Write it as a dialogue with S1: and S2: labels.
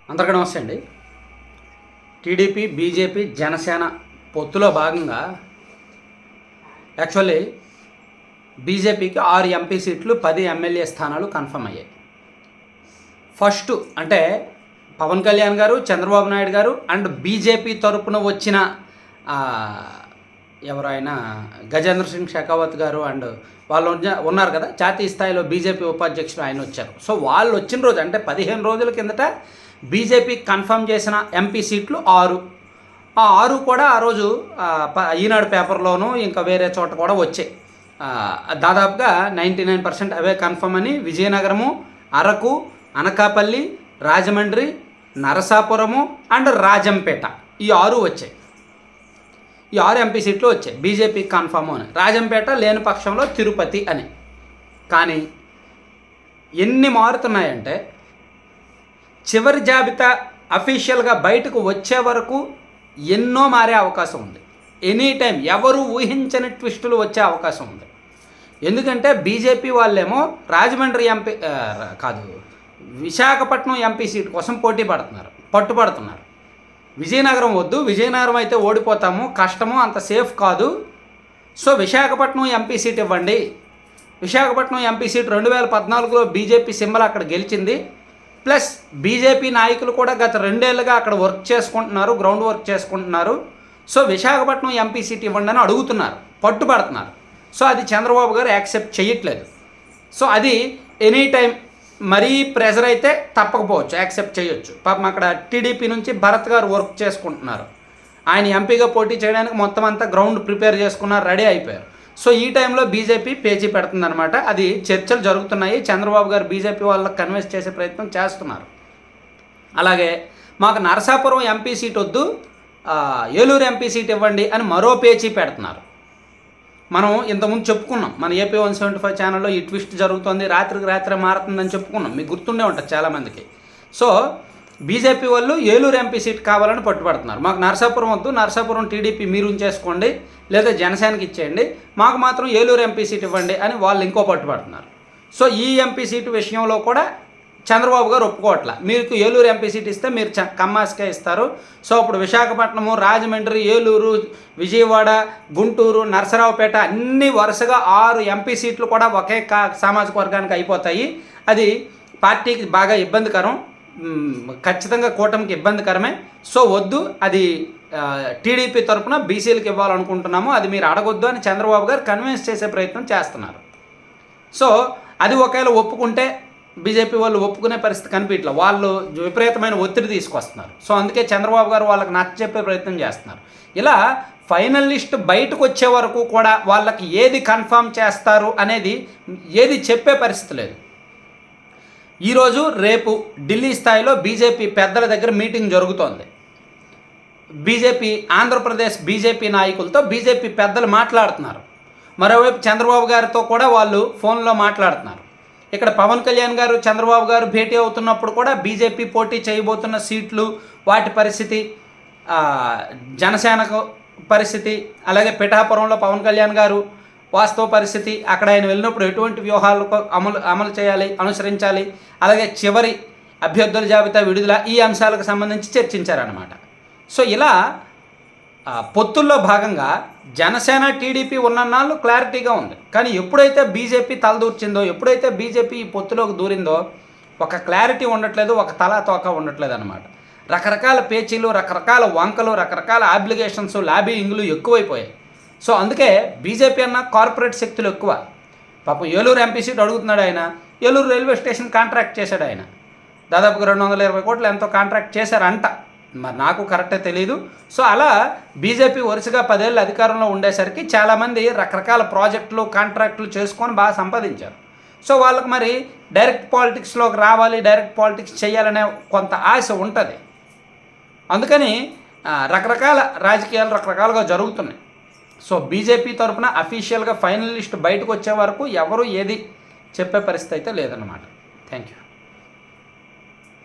S1: అందరికీ నమస్తే అండి. టీడీపీ, బీజేపీ, జనసేన పొత్తులో భాగంగా యాక్చువల్లీ బీజేపీకి 6 ఎంపీ సీట్లు, 10 ఎమ్మెల్యే స్థానాలు కన్ఫర్మ్ అయ్యాయి. ఫస్ట్ అంటే పవన్ కళ్యాణ్ గారు, చంద్రబాబు నాయుడు గారు అండ్ బీజేపీ తరపున వచ్చిన ఎవరైనా గజేంద్ర సింగ్ షెకావత్ గారు అండ్ వాళ్ళు ఉన్నారు కదా, జాతీయ స్థాయిలో బీజేపీ ఉపాధ్యక్షులు ఆయన వచ్చారు. సో వాళ్ళు వచ్చిన రోజు అంటే 15 రోజుల కిందట బీజేపీ కన్ఫర్మ్ చేసిన ఎంపీ సీట్లు 6. ఆ 6 కూడా ఆ రోజు ఈనాడు పేపర్లోనూ ఇంకా వేరే చోట కూడా వచ్చాయి. దాదాపుగా 99% అవే కన్ఫర్మ్ అని విజయనగరము, అరకు, అనకాపల్లి, రాజమండ్రి, నరసాపురము అండ్ రాజంపేట ఈ 6 వచ్చాయి. ఈ 6 ఎంపీ సీట్లు వచ్చాయి బీజేపీ కన్ఫర్మ్ అని. రాజంపేట లేని పక్షంలో తిరుపతి అని. కానీ ఎన్ని మారుతున్నాయంటే చివరి జాబితా అఫీషియల్గా బయటకు వచ్చే వరకు ఎన్నో మారే అవకాశం ఉంది. ఎనీ టైం ఎవరు ఊహించని ట్విస్టులు వచ్చే అవకాశం ఉంది. ఎందుకంటే బీజేపీ వాళ్ళేమో Rajahmundry MP Visakhapatnam MP seat కోసం పట్టుబడుతున్నారు. విజయనగరం వద్దు, విజయనగరం అయితే ఓడిపోతాము, కష్టము, అంత సేఫ్ కాదు, సో విశాఖపట్నం ఎంపీ సీట్ ఇవ్వండి. విశాఖపట్నం ఎంపీ సీట్ 2014లో బీజేపీ సింబల్ అక్కడ గెలిచింది. ప్లస్ బీజేపీ నాయకులు కూడా గత 2 ఏళ్ళుగా అక్కడ గ్రౌండ్ వర్క్ చేసుకుంటున్నారు. సో విశాఖపట్నం ఎంపీ సీట్ ఇవ్వండి అని అడుగుతున్నారు, పట్టుబడుతున్నారు. సో అది చంద్రబాబు గారు యాక్సెప్ట్ చేయట్లేదు. సో అది ఎనీ టైం మరీ ప్రెజర్ అయితే తప్పకపోవచ్చు, యాక్సెప్ట్ చేయొచ్చు. పాపం అక్కడ టీడీపీ నుంచి భరత్ గారు వర్క్ చేసుకుంటున్నారు. ఆయన ఎంపీగా పోటీ చేయడానికి మొత్తం అంతా గ్రౌండ్ ప్రిపేర్ చేసుకున్నారు, రెడీ అయిపోయారు. సో ఈ టైంలో బీజేపీ పేచీ పెడుతుందన్నమాట. అది చర్చలు జరుగుతున్నాయి. చంద్రబాబు గారు బీజేపీ వాళ్ళకి కన్విన్స్ చేసే ప్రయత్నం చేస్తున్నారు. అలాగే మాకు నరసాపురం ఎంపీ సీట్ వద్దు, ఏలూరు ఎంపీ సీట్ ఇవ్వండి అని మరో పేచీ పెడుతున్నారు. మనం ఇంతకుముందు చెప్పుకున్నాం, మన ఏపీ 175 ఛానల్లో ఈ ట్విస్ట్ జరుగుతుంది, రాత్రికి రాత్రే మారుతుందని చెప్పుకున్నాం. మీకు గుర్తుండే ఉంటుంది చాలామందికి. సో బీజేపీ వాళ్ళు ఏలూరు ఎంపీ సీట్ కావాలని పట్టుబడుతున్నారు. మాకు నరసాపురం వద్దు, నరసాపురం టీడీపీ మీరు ఉంచేసుకోండి, లేదా జనసేనకి ఇచ్చేయండి, మాకు మాత్రం ఏలూరు ఎంపీ సీట్ ఇవ్వండి అని వాళ్ళు ఇంకో పట్టుబడుతున్నారు. సో ఈ ఎంపీ సీటు విషయంలో కూడా చంద్రబాబు గారు ఒప్పుకోవట్లా. మీకు ఏలూరు ఎంపీ సీట్ ఇస్తే మీరు కమ్మాస్కే ఇస్తారు. సో ఇప్పుడు విశాఖపట్నము, రాజమండ్రి, ఏలూరు, విజయవాడ, గుంటూరు, నరసరావుపేట అన్ని వరుసగా 6 ఎంపీ సీట్లు కూడా ఒకే సామాజిక వర్గానికి అయిపోతాయి. అది పార్టీకి బాగా ఇబ్బందికరం, ఖచ్చితంగా కూటమికి ఇబ్బందికరమే. సో వద్దు, అది టీడీపీ తరఫున బీసీలకు ఇవ్వాలనుకుంటున్నాము, అది మీరు అడగొద్దు అని చంద్రబాబు గారు కన్విన్స్ చేసే ప్రయత్నం చేస్తున్నారు. సో అది ఒకవేళ ఒప్పుకుంటే బీజేపీ వాళ్ళు ఒప్పుకునే పరిస్థితి కనిపించట్లేదు. వాళ్ళు విపరీతమైన ఒత్తిడి తీసుకొస్తున్నారు. సో అందుకే చంద్రబాబు గారు వాళ్ళకి నచ్చచెప్పే ప్రయత్నం చేస్తున్నారు. ఇలా ఫైనల్ లిస్ట్ బయటకు వచ్చే వరకు కూడా వాళ్ళకి ఏది కన్ఫర్మ్ చేస్తారు అనేది ఏది చెప్పే పరిస్థితి లేదు. ఈరోజు రేపు ఢిల్లీ స్థాయిలో బీజేపీ పెద్దల దగ్గర మీటింగ్ జరుగుతోంది. ఆంధ్రప్రదేశ్ బీజేపీ నాయకులతో బీజేపీ పెద్దలు మాట్లాడుతున్నారు. మరోవైపు చంద్రబాబు గారితో కూడా వాళ్ళు ఫోన్లో మాట్లాడుతున్నారు. ఇక్కడ పవన్ కళ్యాణ్ గారు, చంద్రబాబు గారు భేటీ అవుతున్నప్పుడు కూడా బీజేపీ పోటీ చేయబోతున్న సీట్లు, వాటి పరిస్థితి, జనసేనకు పరిస్థితి, అలాగే పిఠాపురంలో పవన్ కళ్యాణ్ గారు వాస్తవ పరిస్థితి, అక్కడ ఆయన వెళ్ళినప్పుడు ఎటువంటి వ్యూహాలకు అమలు చేయాలి, అనుసరించాలి, అలాగే చివరి అభ్యర్థుల జాబితా విడుదల, ఈ అంశాలకు సంబంధించి చర్చించారన్నమాట. సో ఇలా పొత్తుల్లో భాగంగా జనసేన, టీడీపీ ఉన్నన్నాళ్ళు క్లారిటీగా ఉంది. కానీ ఎప్పుడైతే బీజేపీ తలదూర్చిందో, ఎప్పుడైతే బీజేపీ ఈ పొత్తులోకి దూరిందో ఒక క్లారిటీ ఉండట్లేదు, ఒక తలా తోక ఉండట్లేదు అనమాట. రకరకాల పేచీలు, రకరకాల వంకలు, రకరకాల అప్లికేషన్స్, లాబీయింగ్లు ఎక్కువైపోయాయి. సో అందుకే బీజేపీ అన్న కార్పొరేట్ శక్తులు ఎక్కువ. పాపం ఏలూరు ఎంపీ సీట్ అడుగుతున్నాడు ఆయన. ఏలూరు రైల్వే స్టేషన్ కాంట్రాక్ట్ చేశాడు ఆయన. దాదాపుగా 220 కోట్లు ఎంతో కాంట్రాక్ట్ చేశారంట. మరి నాకు కరెక్టే తెలియదు. సో అలా బీజేపీ వరుసగా 10 ఏళ్ళు అధికారంలో ఉండేసరికి చాలామంది రకరకాల ప్రాజెక్టులు, కాంట్రాక్టులు చేసుకొని బాగా సంపాదించారు. సో వాళ్ళకి మరి డైరెక్ట్ పాలిటిక్స్లోకి రావాలి, డైరెక్ట్ పాలిటిక్స్ చేయాలనే కొంత ఆశ ఉంటుంది. అందుకని రకరకాల రాజకీయాలు రకరకాలుగా జరుగుతున్నాయి. సో బీజేపీ తరఫున అఫీషియల్గా ఫైనల్ లిస్ట్ బయటకు వచ్చే వరకు ఎవరు ఏది చెప్పే పరిస్థితి అయితే లేదన్నమాట. Thank you.